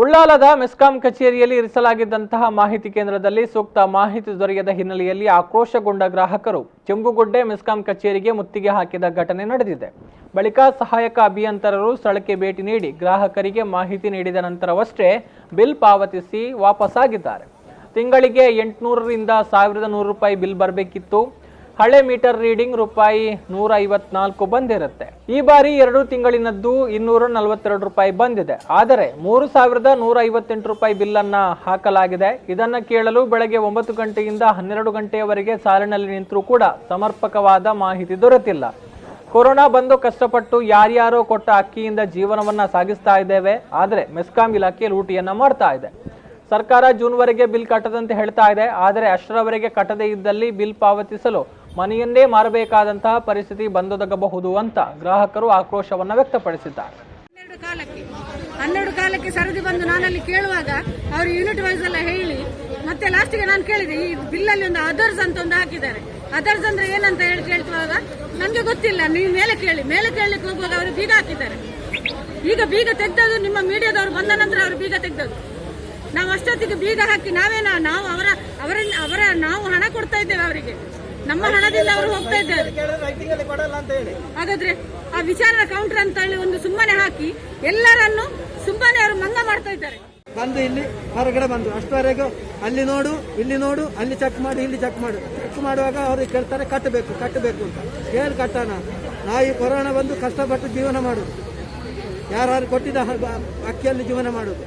ಉಳ್ಳಾಲದ ಮೆಸ್ಕಾಂ ಕಚೇರಿಯಲ್ಲಿ ಇರಿಸಲಾಗಿದ್ದಂತಹ ಮಾಹಿತಿ ಕೇಂದ್ರದಲ್ಲಿ ಸೂಕ್ತ ಮಾಹಿತಿ ದೊರೆಯದ ಹಿನ್ನೆಲೆಯಲ್ಲಿ ಆಕ್ರೋಶಗೊಂಡ ಗ್ರಾಹಕರು ಚೆಂಬುಗುಡ್ಡೆ ಮೆಸ್ಕಾಂ ಕಚೇರಿಗೆ ಮುತ್ತಿಗೆ ಹಾಕಿದ ಘಟನೆ ನಡೆದಿದೆ. ಬಳಿಕ ಸಹಾಯಕ ಅಭಿಯಂತರರು ಸ್ಥಳಕ್ಕೆ ಭೇಟಿ ನೀಡಿ ಗ್ರಾಹಕರಿಗೆ ಮಾಹಿತಿ ನೀಡಿದ ನಂತರವಷ್ಟೇ ಬಿಲ್ ಪಾವತಿಸಿ ವಾಪಸ್ಸಾಗಿದ್ದಾರೆ. ತಿಂಗಳಿಗೆ 800 ರಿಂದ 1100 ರೂಪಾಯಿ ಬಿಲ್ ಬರಬೇಕಿತ್ತು. ಹಳೆ ಮೀಟರ್ ರೀಡಿಂಗ್ ರೂಪಾಯಿ 154 ಬಂದಿರುತ್ತೆ. ಈ ಬಾರಿ 2 ತಿಂಗಳಿನದ್ದು 242 ರೂಪಾಯಿ ಬಂದಿದೆ. ಆದರೆ 3158 ರೂಪಾಯಿ ಬಿಲ್ ಅನ್ನ ಹಾಕಲಾಗಿದೆ. ಇದನ್ನ ಕೇಳಲು ಬೆಳಗ್ಗೆ 9 ಗಂಟೆಯಿಂದ 12 ಗಂಟೆಯವರೆಗೆ ಸಾಲಿನಲ್ಲಿ ನಿಂತರೂ ಕೂಡ ಸಮರ್ಪಕವಾದ ಮಾಹಿತಿ ದೊರೆತಿಲ್ಲ. ಕೊರೋನಾ ಬಂದು ಕಷ್ಟಪಟ್ಟು ಯಾರ್ಯಾರೋ ಕೊಟ್ಟ ಅಕ್ಕಿಯಿಂದ ಜೀವನವನ್ನ ಸಾಗಿಸ್ತಾ ಇದ್ದೇವೆ. ಆದರೆ ಮೆಸ್ಕಾಂ ಇಲಾಖೆ ಲೂಟಿಯನ್ನ ಮಾಡ್ತಾ ಇದೆ. ಸರ್ಕಾರ ಜೂನ್ವರೆಗೆ ಬಿಲ್ ಕಟ್ಟದಂತೆ ಹೇಳ್ತಾ ಇದೆ. ಆದರೆ ಅಷ್ಟರವರೆಗೆ ಕಟ್ಟದೇ ಇದ್ದಲ್ಲಿ ಬಿಲ್ ಪಾವತಿಸಲು ಮನೆಯನ್ನೇ ಮಾರಬೇಕಾದಂತಹ ಪರಿಸ್ಥಿತಿ ಬಂದೊದಗಬಹುದು ಅಂತ ಗ್ರಾಹಕರು ಆಕ್ರೋಶವನ್ನ ವ್ಯಕ್ತಪಡಿಸಿದ್ದಾರೆ. 12 ಕಾಲಕ್ಕೆ ಸರದಿ ಬಂದು ನಾನಲ್ಲಿ ಕೇಳುವಾಗ ಅವರು ಯೂನಿಟ್ ವೈಸ್ ಎಲ್ಲ ಹೇಳಿ ಮತ್ತೆ ಲಾಸ್ಟ್ಗೆ ನಾನು ಕೇಳಿದೆ, ಈ ಬಿಲ್ ಅಲ್ಲಿ ಒಂದು ಅದರ್ಸ್ ಅಂತ ಒಂದು ಹಾಕಿದ್ದಾರೆ. ಅದರ್ಸ್ ಅಂದ್ರೆ ಏನಂತ ಹೇಳಿ ಕೇಳ್ತಿವಾಗ ನನಗೆ ಗೊತ್ತಿಲ್ಲ, ನೀವು ಮೇಲೆ ಕೇಳಲಿಕ್ಕೆ ಹೋಗುವಾಗ ಅವರು ಬೀಗ ಹಾಕಿದ್ದಾರೆ. ಈಗ ಬೀಗ ತೆಗ್ದದು ನಿಮ್ಮ ಮೀಡಿಯಾದವರು ಬಂದ ನಂತರ ಅವರು ಬೀಗ ತೆಗ್ದದು. ನಾವು ಅಷ್ಟೊತ್ತಿಗೆ ಬೀಗ ಹಾಕಿ ನಾವು ಹಣ ಕೊಡ್ತಾ ಇದ್ದೇವೆ ಅವರಿಗೆ. ನಮ್ಮ ಹಣದಿಂದ ಅವರು ಹೋಗ್ತಾ ಇದ್ದಾರೆ. ಹಾಗಾದ್ರೆ ಆ ವಿಚಾರಣಾ ಕೌಂಟರ್ ಅಂತ ಹೇಳಿ ಒಂದು ಸುಮ್ಮನೆ ಹಾಕಿ ಎಲ್ಲರನ್ನು ಸುಮ್ಮನೆ ಅವರು ಮಂಗ ಮಾಡ್ತಾ ಇದ್ದಾರೆ. ಬಂದು ಇಲ್ಲಿ ಹೊರಗಡೆ ಬಂದು ಅಷ್ಟವರೆಗೂ ಅಲ್ಲಿ ನೋಡು ಇಲ್ಲಿ ನೋಡು, ಅಲ್ಲಿ ಚೆಕ್ ಮಾಡು ಇಲ್ಲಿ ಚೆಕ್ ಮಾಡು. ಚೆಕ್ ಮಾಡುವಾಗ ಅವ್ರಿಗೆ ಕೇಳ್ತಾರೆ ಕಟ್ಟಬೇಕು ಅಂತ. ಏನು ಕಟ್ಟೋಣ? ನಾವು ಈ ಕೊರೋನಾ ಬಂದು ಕಷ್ಟಪಟ್ಟು ಜೀವನ ಮಾಡುದು, ಯಾರು ಕೊಟ್ಟಿದ್ದ ಅಕ್ಕಿಯಲ್ಲಿ ಜೀವನ ಮಾಡುದು.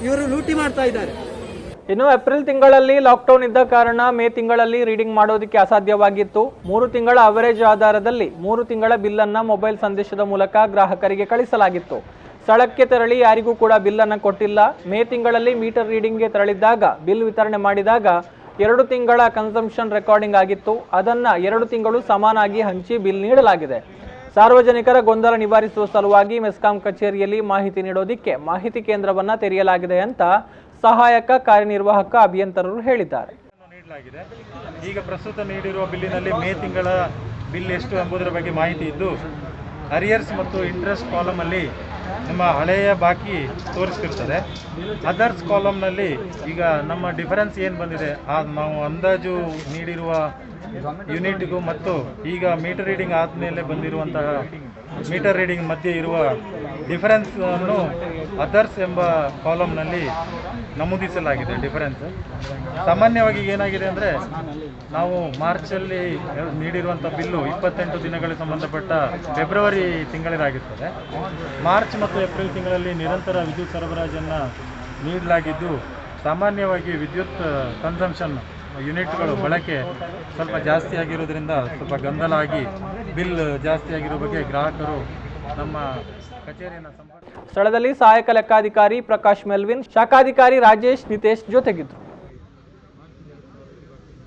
ಇವರು ಲೂಟಿ ಮಾಡ್ತಾ ಇದ್ದಾರೆ. ಇನ್ನು ಏಪ್ರಿಲ್ ತಿಂಗಳಲ್ಲಿ ಲಾಕ್ಡೌನ್ ಇದ್ದ ಕಾರಣ ಮೇ ತಿಂಗಳಲ್ಲಿ ರೀಡಿಂಗ್ ಮಾಡೋದಕ್ಕೆ ಅಸಾಧ್ಯವಾಗಿತ್ತು. 3 ತಿಂಗಳ ಅವರೇಜ್ ಆಧಾರದಲ್ಲಿ 3 ತಿಂಗಳ ಬಿಲ್ ಅನ್ನ ಮೊಬೈಲ್ ಸಂದೇಶದ ಮೂಲಕ ಗ್ರಾಹಕರಿಗೆ ಕಳಿಸಲಾಗಿತ್ತು. ಸ್ಥಳಕ್ಕೆ ತೆರಳಿ ಯಾರಿಗೂ ಕೂಡ ಬಿಲ್ ಅನ್ನ ಕೊಟ್ಟಿಲ್ಲ. ಮೇ ತಿಂಗಳಲ್ಲಿ ಮೀಟರ್ ರೀಡಿಂಗ್ಗೆ ತೆರಳಿದ್ದಾಗ ಬಿಲ್ ವಿತರಣೆ ಮಾಡಿದಾಗ 2 ತಿಂಗಳ ಕನ್ಸಂಪ್ಷನ್ ರೆಕಾರ್ಡಿಂಗ್ ಆಗಿತ್ತು. ಅದನ್ನ 2 ತಿಂಗಳು ಸಮಾನಾಗಿ ಹಂಚಿ ಬಿಲ್ ನೀಡಲಾಗಿದೆ. ಸಾರ್ವಜನಿಕರ ಗೊಂದಲ ನಿವಾರಿಸುವ ಸಲುವಾಗಿ ಮೆಸ್ಕಾಂ ಕಚೇರಿಯಲ್ಲಿ ಮಾಹಿತಿ ನೀಡೋದಿಕ್ಕೆ ಮಾಹಿತಿ ಕೇಂದ್ರವನ್ನ ತೆರೆಯಲಾಗಿದೆ ಅಂತ ಸಹಾಯಕ ಕಾರ್ಯನಿರ್ವಾಹಕ ಅಭಿಯಂತರರು ಹೇಳಿದ್ದಾರೆ. ಈಗ ಪ್ರಸ್ತುತ ನೀಡಿರುವ ಬಿಲ್ಲಿನಲ್ಲಿ ಮೇ ತಿಂಗಳ ಬಿಲ್ ಎಷ್ಟು ಎಂಬುದರ ಬಗ್ಗೆ ಮಾಹಿತಿ ಇದ್ದು, ಅರಿಯರ್ಸ್ ಮತ್ತು ಇಂಟ್ರೆಸ್ಟ್ ಕಾಲಮಲ್ಲಿ ನಮ್ಮ ಹಳೆಯ ಬಾಕಿ ತೋರಿಸ್ತಿರ್ತದೆ. ಅದರ್ಸ್ ಕಾಲಮ್ನಲ್ಲಿ ಈಗ ನಮ್ಮ ಡಿಫರೆನ್ಸ್ ಏನು ಬಂದಿದೆ, ನಾವು ಅಂದಾಜು ನೀಡಿರುವ ಯೂನಿಟ್ಗೂ ಮತ್ತು ಈಗ ಮೀಟರ್ ರೀಡಿಂಗ್ ಆದಮೇಲೆ ಬಂದಿರುವಂತಹ ಮೀಟರ್ ರೀಡಿಂಗ್ ಮಧ್ಯೆ ಇರುವ ಡಿಫರೆನ್ಸ್ ಅನ್ನು ಅದರ್ಸ್ ಎಂಬ ಕಾಲಮ್ನಲ್ಲಿ ನಮೂದಿಸಲಾಗಿದೆ. ಡಿಫರೆನ್ಸ್ ಸಾಮಾನ್ಯವಾಗಿ ಏನಾಗಿದೆ ಅಂದರೆ, ನಾವು ಮಾರ್ಚಲ್ಲಿ ನೀಡಿರುವಂಥ ಬಿಲ್ಲು 28 ದಿನಗಳಿಗೆ ಸಂಬಂಧಪಟ್ಟ ಫೆಬ್ರವರಿ ತಿಂಗಳಿಗಾಗಿರ್ತದೆ. ಮಾರ್ಚ್ ಮತ್ತು ಏಪ್ರಿಲ್ ತಿಂಗಳಲ್ಲಿ ನಿರಂತರ ವಿದ್ಯುತ್ ಸರಬರಾಜನ್ನು ನೀಡಲಾಗಿದ್ದು, ಸಾಮಾನ್ಯವಾಗಿ ವಿದ್ಯುತ್ ಕನ್ಸಂಪ್ಷನ್ ಯೂನಿಟ್ಗಳು ಬಳಕೆ ಸ್ವಲ್ಪ ಜಾಸ್ತಿ ಆಗಿರೋದ್ರಿಂದ ಸ್ವಲ್ಪ ಗೊಂದಲ ಆಗಿ ಬಿಲ್ ಜಾಸ್ತಿ ಆಗಿರೋ ಬಗ್ಗೆ ಗ್ರಾಹಕರು ನಮ್ಮ ಕಚೇರಿಯನ್ನು ಸ್ಥಳದಲ್ಲಿ ಸಹಾಯಕ ಲೆಕ್ಕಾಧಿಕಾರಿ ಪ್ರಕಾಶ್ ಮೆಲ್ವಿನ್, ಶಾಖಾಧಿಕಾರಿ ರಾಜೇಶ್ ನಿತೇಶ್ ಜೊತೆಗಿದ್ರು.